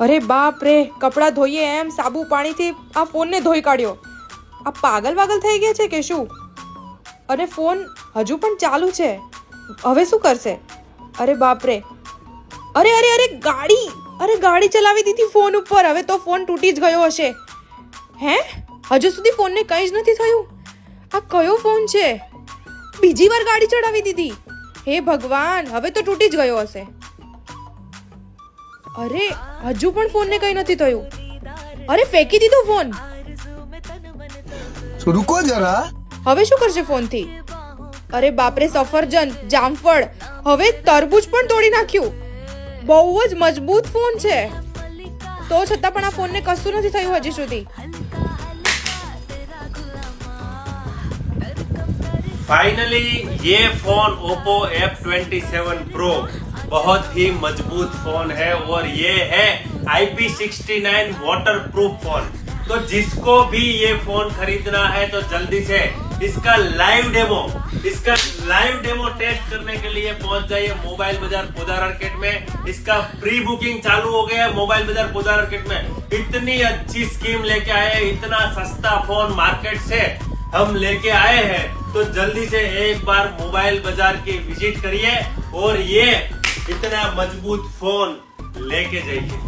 અરે બાપ રે, કપડાં ધોઈએ એમ સાબુ પાણીથી આ ફોનને ધોઈ કાઢ્યો. આ પાગલ થઈ ગયા છે કે શું? અને ફોન હજુ પણ ચાલુ છે. હવે શું કરશે? અરે બાપ રે, અરે અરે અરે ગાડી, અરે ગાડી ચલાવી દીધી ફોન ઉપર. હવે તો ફોન તૂટી જ ગયો હશે. હે, હજુ સુધી ફોનને કંઈ જ નથી થયું. આ કયો ફોન છે? બીજી વાર ગાડી ચડાવી દીધી. હે ભગવાન, હવે તો તૂટી જ ગયો હશે. અરે હજુ પણ ફોનને કંઈ નથી થયું. અરે ફેંકી દીધો ફોન. રૂકો જરા. હવે શું કરશે ફોનથી? અરે બાપરે, સફરજન, જામફળ, હવે તરબૂચ પણ તોડી નાખ્યું. બહુ જ મજબૂત ફોન છે, તો છતાં પણ આ ફોનને કશું નથી થયું હજી સુધી. फाइनली ये फोन Oppo F27 Pro बहुत ही मजबूत फोन है और ये है IP69 वाटरप्रूफ फोन. तो जिसको भी ये फोन खरीदना है तो जल्दी से इसका लाइव डेमो टेस्ट करने के लिए पहुंच जाइए मोबाइल बाजार पोदार आर्केड में. इसका प्री बुकिंग चालू हो गया है मोबाइल बाजार पोदार आर्केड में. इतनी अच्छी स्कीम लेके आए हैं, इतना सस्ता फोन मार्केट से हम लेके आए हैं. तो जल्दी से एक बार मोबाइल बाजार की विजिट करिए और ये इतना मजबूत फोन लेके जाइए.